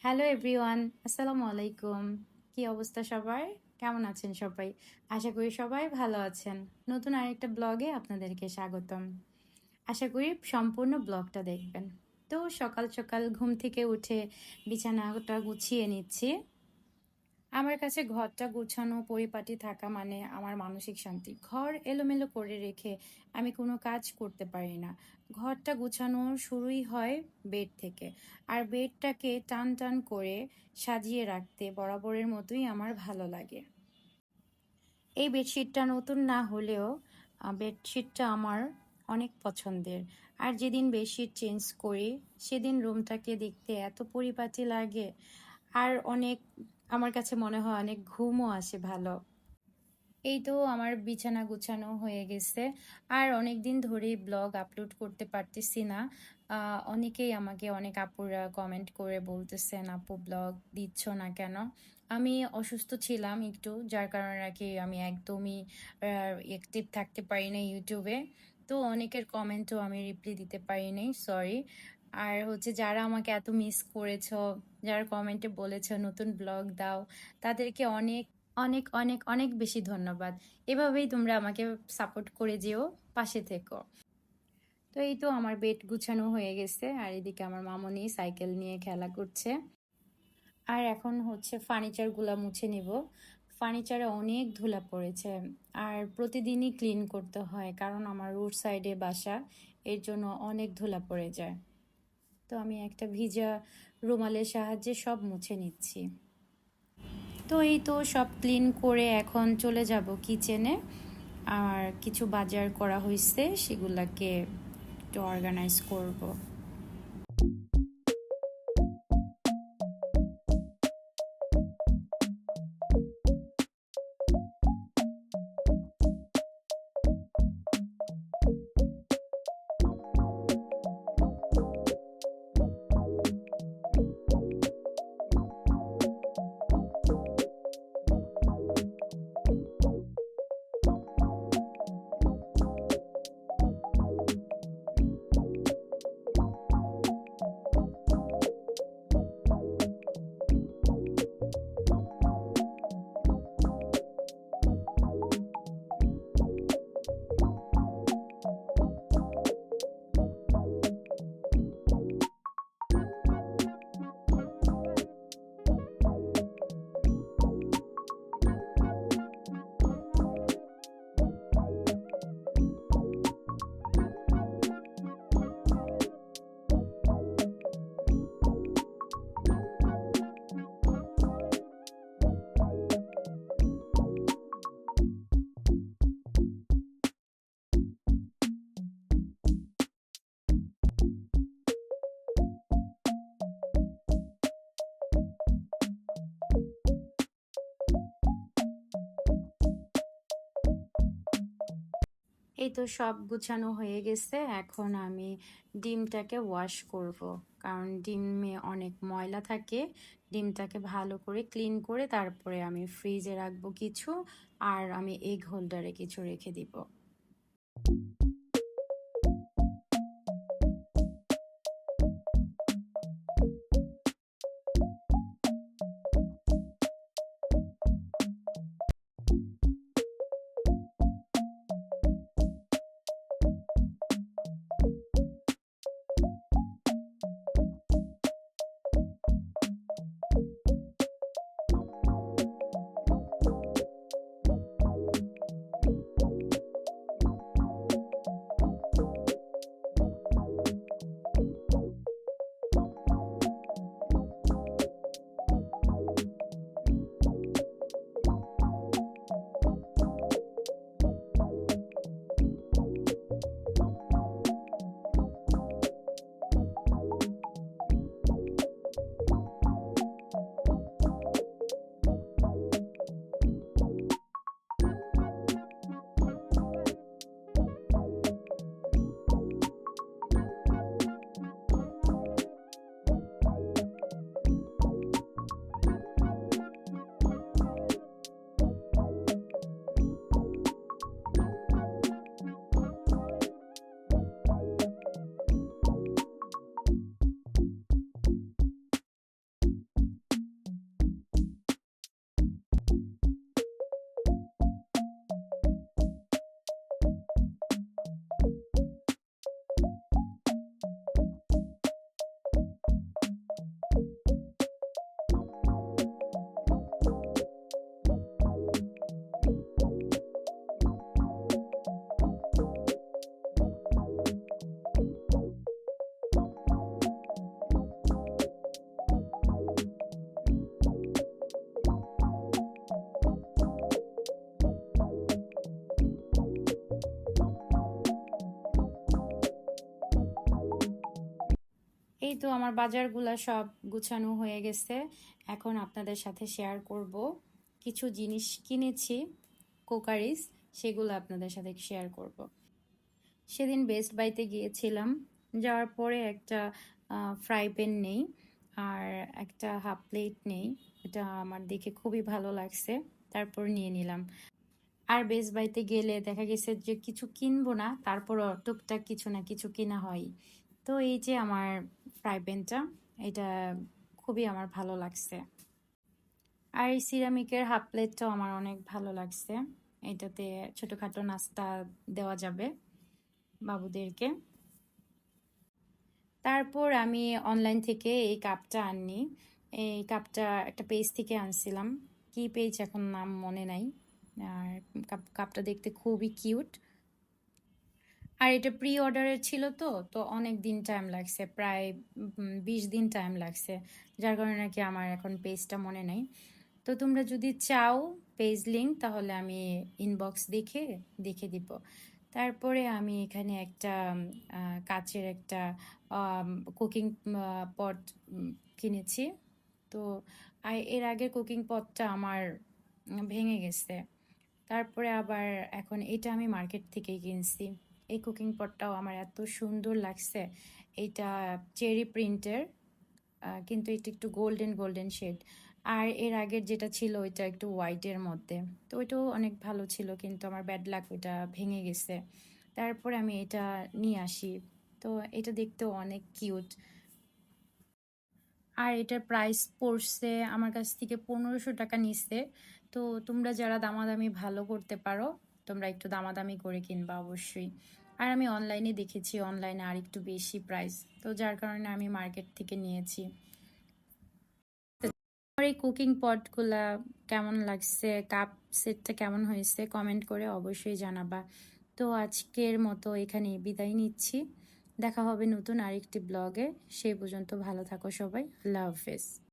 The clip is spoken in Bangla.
হ্যালো এভরিওয়ান, আসসালামু আলাইকুম। কি অবস্থা সবার? কেমন আছেন সবাই? আশা করি সবাই ভালো আছেন। নতুন আরেকটা ব্লগে আপনাদেরকে স্বাগতম। আশা করি সম্পূর্ণ ব্লগটা দেখবেন। তো সকাল সকাল ঘুম থেকে উঠে বিছানাটা গুছিয়ে নিচ্ছি। আমার কাছে ঘরটা গোছানো পরিপাটি থাকা মানে আমার মানসিক শান্তি। ঘর এলোমেলো করে রেখে আমি কোনো কাজ করতে পারি না। ঘরটা গোছানো শুরুই হয় বেড থেকে। আর বেডটাকে টান টান করে সাজিয়ে রাখতে বরাবরের মতোই আমার ভালো লাগে। এই বেডশিটটা নতুন না হলেও বেডশিটটা আমার অনেক পছন্দের। আর যেদিন বেডশিট চেঞ্জ করি সেদিন রুমটাকে দেখতে এত পরিপাটি লাগে। আর অনেক আমার কাছে মনে হয় অনেক ঘুমও আসে ভালো। এই তো আমার বিছানা গুছানো হয়ে গেছে। আর অনেক দিন ধরেই ব্লগ আপলোড করতে পারতেছি না। অনেকেই আমাকে অনেক আপুরা কমেন্ট করে বলতেছেন আপু ব্লগ দিচ্ছ না কেন। আমি অসুস্থ ছিলাম একটু, যার কারণে আর কি আমি একদমই অ্যাক্টিভ থাকতে পারি না ইউটিউবে। তো অনেকের কমেন্টও আমি রিপ্লাই দিতে পারি নাই, সরি। আর হচ্ছে যারা আমাকে এত মিস করেছো, যারা কমেন্টে বলেছো নতুন ব্লগ দাও, তাদেরকে অনেক অনেক অনেক অনেক বেশি ধন্যবাদ। এভাবেই তোমরা আমাকে সাপোর্ট করে যেও, পাশে থেকো। তো এই তো আমার বেড গুছানো হয়ে গেছে, আর এদিকে আমার মামনি সাইকেল নিয়ে খেলা করছে। আর এখন হচ্ছে ফার্নিচারগুলো মুছে নিব। ফার্নিচারে অনেক ধুলা পড়েছে। আর প্রতিদিনই ক্লিন করতে হয়, কারণ আমার রোড সাইডে বাসা, এর জন্য অনেক ধুলা পড়ে যায়। তো আমি একটা ভিজা রুমালের সাহায্যে সব মুছে নিচ্ছি। তো এই তো সব ক্লিন করে এখন চলে যাব কিচেনে। আর কিছু বাজার করা হয়েছে, সেগুলাকে একটু অর্গানাইজ করব। এই তো সব গুছানো হয়ে গেছে, এখন আমি ডিমটাকে ওয়াশ করব। কারণ ডিমে অনেক ময়লা থাকে। ডিমটাকে ভালো করে ক্লিন করে তারপরে আমি ফ্রিজে রাখবো কিছু, আর আমি এগ হোল্ডারে কিছু রেখে দিব। তো আমার বাজারগুলা সব গুছানো হয়ে গেছে। এখন আপনাদের সাথে শেয়ার করব কিছু জিনিস কিনেছি কোকারিস, সেগুলো আপনাদের সাথে শেয়ার করব। সেদিন বেস্ট বাইতে গিয়েছিলাম, যাওয়ার পরে একটা ফ্রাই প্যান নেই আর একটা হাফ প্লেট নেই। এটা আমার দেখে খুবই ভালো লাগছে, তারপর নিয়ে নিলাম। আর বেস্ট বাইতে গেলে দেখা গেছে যে কিছু কিনবো না, তারপরও টুকটাক কিছু না কিছু কিনা হয়। তো এই যে আমার ফ্রাই প্যানটা, এটা খুবই আমার ভালো লাগছে। আর এই সিরামিকের হাফ প্লেটটাও আমার অনেক ভালো লাগছে। এটাতে ছোটখাটো নাস্তা দেওয়া যাবে বাবুদেরকে। তারপর আমি অনলাইন থেকে এই কাপটা আনি। এই কাপটা একটা পেজ থেকে আনছিলাম, কি পেজ এখন নাম মনে নাই। আর কাপটা দেখতে খুবই কিউট। আর এটা প্রি অর্ডারের ছিল, তো তো অনেক দিন টাইম লাগছে, প্রায় 20 দিন টাইম লাগছে, যার কারণে নাকি আমার এখন পেজটা মনে নাই। তো তোমরা যদি চাও পেজ লিঙ্ক, তাহলে আমি ইনবক্স দেখে দেখে দিব। তারপরে আমি এখানে একটা কাচের একটা কুকিং পট কিনেছি। তো এর আগের কুকিং পটটা আমার ভেঙে গেছে, তারপরে আবার এখন এটা আমি মার্কেট থেকেই কিনছি। এই কুকিং পটটাও আমার এত সুন্দর লাগছে। এটা চেরি প্রিন্টের, কিন্তু এটা একটু গোল্ডেন গোল্ডেন শেড। আর এর আগের যেটা ছিল ওইটা একটু হোয়াইটের মধ্যে, তো ওইটাও অনেক ভালো ছিল, কিন্তু আমার ব্যাড লাক ওইটা ভেঙে গেছে। তারপরে আমি এটা নিয়ে আসি। তো এটা দেখতেও অনেক কিউট। আর এটার প্রাইস পড়ছে আমার কাছ থেকে 1500 টাকা নিচ্ছে। তো তোমরা যারা দামাদামি ভালো করতে পারো, তোমরা একটু দামাদামি করে কিনবা অবশ্যই। আর আমি অনলাইনে দেখেছি, অনলাইনে আর একটু বেশি প্রাইস, তো যার কারণে আমি মার্কেট থেকে নিয়েছি। আমার এই কুকিং পটগুলা কেমন লাগছে, কাপ সেটটা কেমন হয়েছে, কমেন্ট করে অবশ্যই জানাবা। তো আজকের মতো এখানে বিদায় নিচ্ছি, দেখা হবে নতুন আরেকটি ব্লগে। সেই পর্যন্ত ভালো থাকো সবাই, আল্লাহ হাফেজ।